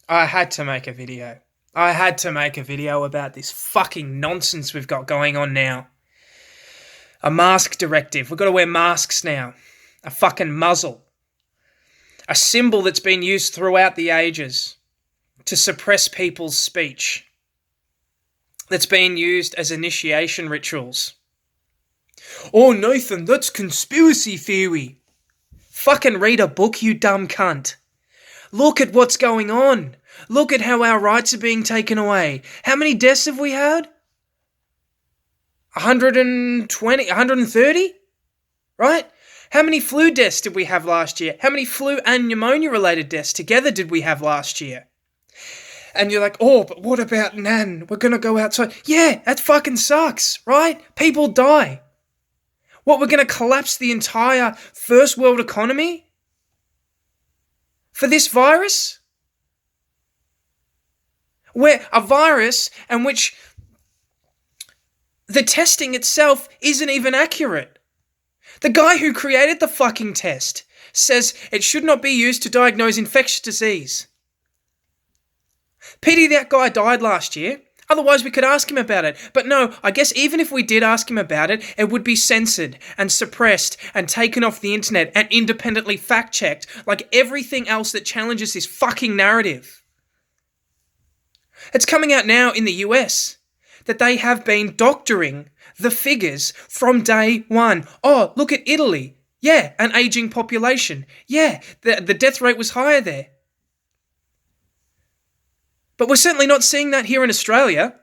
I had to make a video. I had to make a video about this fucking nonsense we've got going on now. A mask directive. We've got to wear masks now. A fucking muzzle. A symbol that's been used throughout the ages to suppress people's speech. That's been used as initiation rituals. Oh, Nathan, that's conspiracy theory. Fucking read a book, you dumb cunt. Look at what's going on. Look at how our rights are being taken away. How many deaths have we had? 120, 130? Right? How many flu deaths did we have last year? How many flu and pneumonia-related deaths together did we have last year? And you're like, oh, but what about Nan? We're going to go outside. Yeah, that fucking sucks, right? People die. What, we're going to collapse the entire first world economy? For this virus? Where a virus in which the testing itself isn't even accurate. The guy who created the fucking test says it should not be used to diagnose infectious disease. Pity that guy died last year. Otherwise we could ask him about it. But no, I guess even if we did ask him about it, it would be censored and suppressed and taken off the internet and independently fact-checked like everything else that challenges this fucking narrative. It's coming out now in the US that they have been doctoring the figures from day one. Oh, look at Italy. Yeah, an aging population. Yeah, the death rate was higher there. But we're certainly not seeing that here in Australia.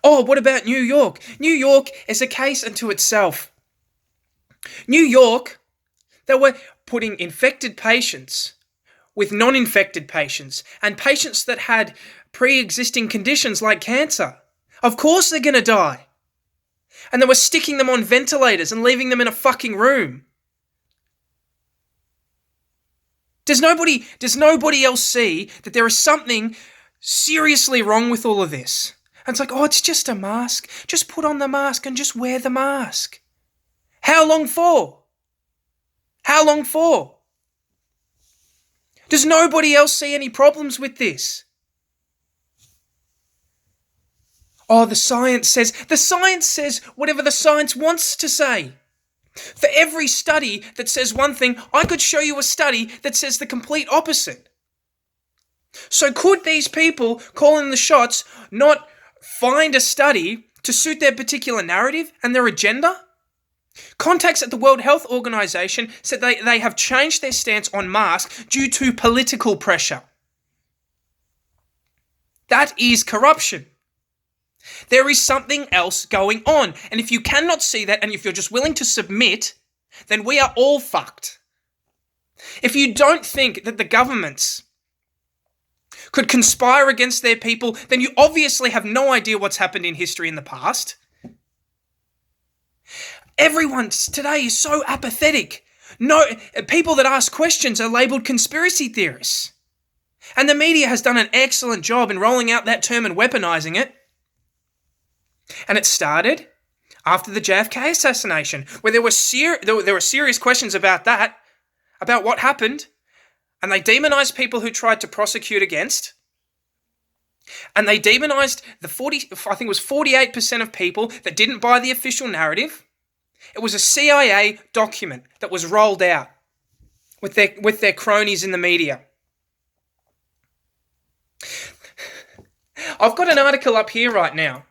Oh, what about New York? New York is a case unto itself. New York, they were putting infected patients with non-infected patients and patients that had pre-existing conditions like cancer. Of course they're going to die. And they were sticking them on ventilators and leaving them in a fucking room. Does nobody else see that there is something seriously wrong with all of this? And it's like, oh, it's just a mask. Just put on the mask and just wear the mask. How long for? How long for? Does nobody else see any problems with this? Oh, the science says whatever the science wants to say. For every study that says one thing, I could show you a study that says the complete opposite. So could these people calling the shots not find a study to suit their particular narrative and their agenda? Contacts at the World Health Organization said they have changed their stance on masks due to political pressure. That is corruption. There is something else going on. And if you cannot see that, and if you're just willing to submit, then we are all fucked. If you don't think that the governments could conspire against their people, then you obviously have no idea what's happened in history in the past. Everyone today is so apathetic. No, people that ask questions are labelled conspiracy theorists. And the media has done an excellent job in rolling out that term and weaponising it. And it started after the JFK assassination, where there were serious questions about that, about what happened, and they demonised people who tried to prosecute against, and they demonised I think it was 48% of people that didn't buy the official narrative. It was a CIA document that was rolled out with their cronies in the media. I've got an article up here right now.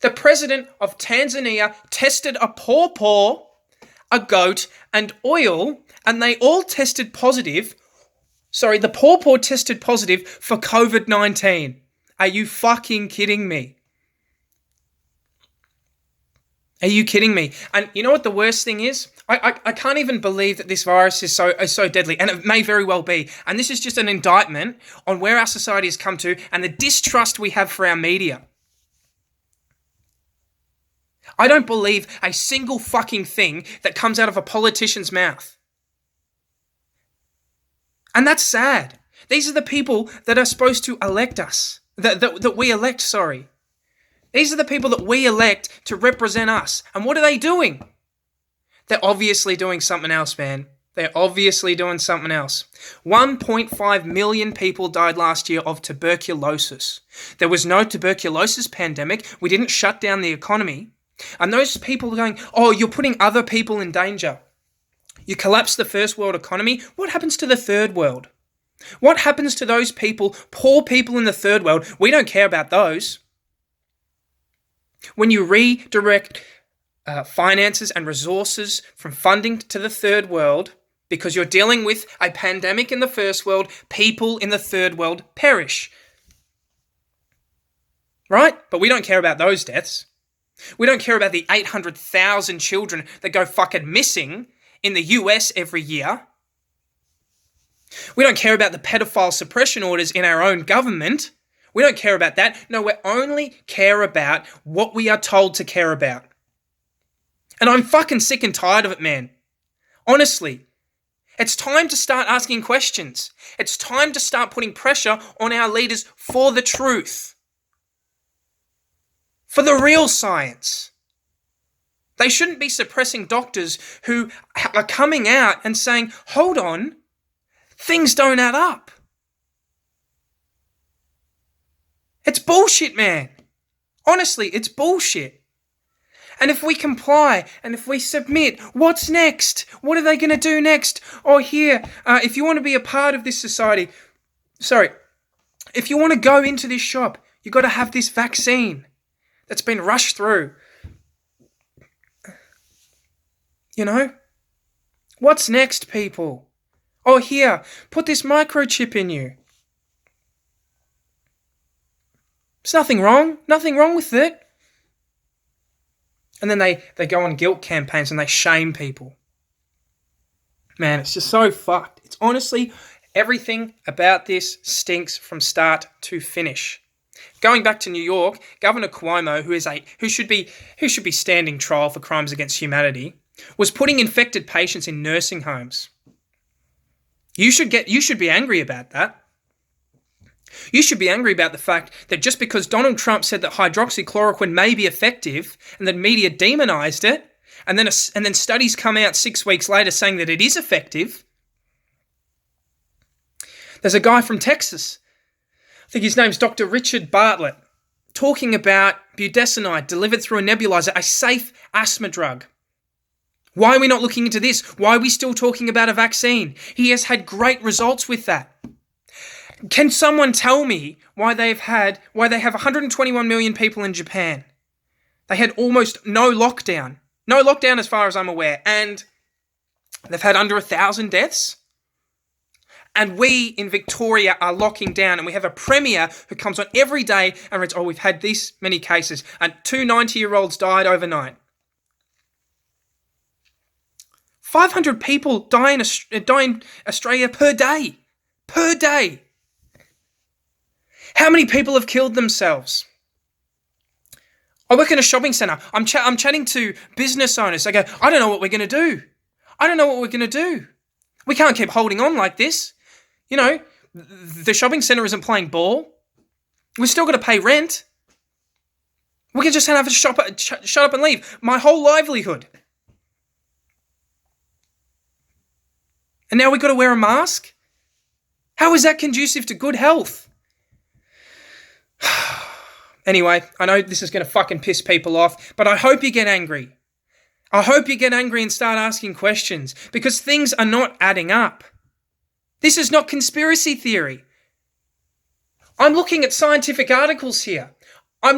The president of Tanzania tested a pawpaw, a goat, and oil, and they all tested positive. Sorry, the pawpaw tested positive for COVID-19. Are you fucking kidding me? Are you kidding me? And you know what the worst thing is? I can't even believe that this virus is so deadly, and it may very well be. And this is just an indictment on where our society has come to and the distrust we have for our media. I don't believe a single fucking thing that comes out of a politician's mouth. And that's sad. These are the people that are supposed to elect us. That we elect, sorry. These are the people that we elect to represent us. And what are they doing? They're obviously doing something else, man. They're obviously doing something else. 1.5 million people died last year of tuberculosis. There was no tuberculosis pandemic. We didn't shut down the economy. And those people are going, oh, you're putting other people in danger. You collapse the first world economy. What happens to the third world? What happens to those people, poor people in the third world? We don't care about those. When you redirect finances and resources from funding to the third world, because you're dealing with a pandemic in the first world, people in the third world perish. Right? But we don't care about those deaths. We don't care about the 800,000 children that go fucking missing in the US every year. We don't care about the pedophile suppression orders in our own government. We don't care about that. No, we only care about what we are told to care about. And I'm fucking sick and tired of it, man. Honestly. It's time to start asking questions. It's time to start putting pressure on our leaders for the truth. For the real science. They shouldn't be suppressing doctors who are coming out and saying, hold on, things don't add up. It's bullshit, man. Honestly, it's bullshit. And if we comply and if we submit, what's next? What are they going to do next? Oh, here, if you want to be a part of this society, if you want to go into this shop, you've got to have this vaccine that's been rushed through. You know? What's next, people? Oh, here, put this microchip in you. There's nothing wrong with it. And then they go on guilt campaigns and they shame people. Man, it's just so fucked. It's honestly, everything about this stinks from start to finish. Going back to New York, Governor Cuomo, who should be standing trial for crimes against humanity, was putting infected patients in nursing homes. You should be angry about that. You should be angry about the fact that just because Donald Trump said that hydroxychloroquine may be effective and the media demonized it, and then studies come out 6 weeks later saying that it is effective. There's a guy from Texas, I think his name's Dr. Richard Bartlett, talking about budesonide delivered through a nebulizer, a safe asthma drug. Why are we not looking into this? Why are we still talking about a vaccine? He has had great results with that. Can someone tell me why they have 121 million people in Japan? They had almost no lockdown. No lockdown as far as I'm aware. And they've had under 1,000 deaths. And we in Victoria are locking down, and we have a premier who comes on every day and reads, oh, we've had this many cases. And 2 90-year-olds died overnight. 500 people die in Australia per day. Per day. How many people have killed themselves? I work in a shopping centre. I'm chatting to business owners. I go, I don't know what we're going to do. We can't keep holding on like this. You know, the shopping centre isn't playing ball. We've still got to pay rent. We can just have to shut up and leave. My whole livelihood. And now we've got to wear a mask? How is that conducive to good health? Anyway, I know this is going to fucking piss people off, but I hope you get angry. I hope you get angry and start asking questions, because things are not adding up. This is not conspiracy theory. I'm looking at scientific articles here. I'm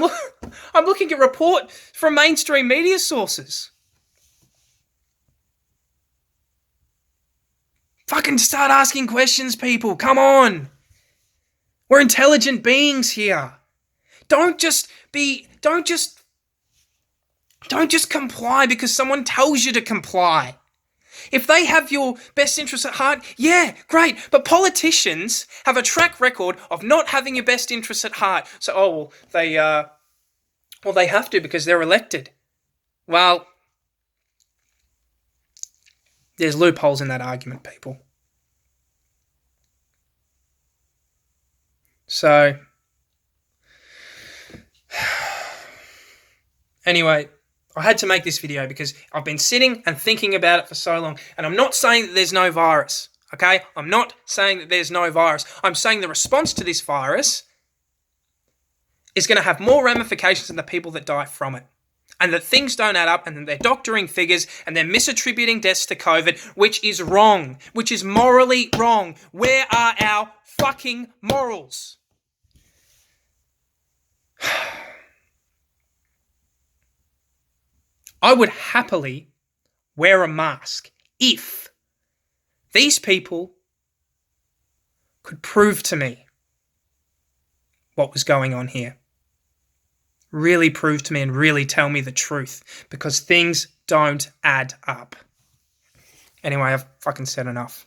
looking at reports from mainstream media sources. Fucking start asking questions, people. Come on. We're intelligent beings here. Don't just comply because someone tells you to comply. If they have your best interests at heart, yeah, great. But politicians have a track record of not having your best interests at heart. So, they have to because they're elected. Well, there's loopholes in that argument, people. So, anyway, I had to make this video because I've been sitting and thinking about it for so long. And I'm not saying that there's no virus, okay? I'm not saying that there's no virus. I'm saying the response to this virus is going to have more ramifications than the people that die from it. And that things don't add up, and that they're doctoring figures, and they're misattributing deaths to COVID, which is wrong, which is morally wrong. Where are our fucking morals? I would happily wear a mask if these people could prove to me what was going on here. Really prove to me and really tell me the truth, because things don't add up. Anyway, I've fucking said enough.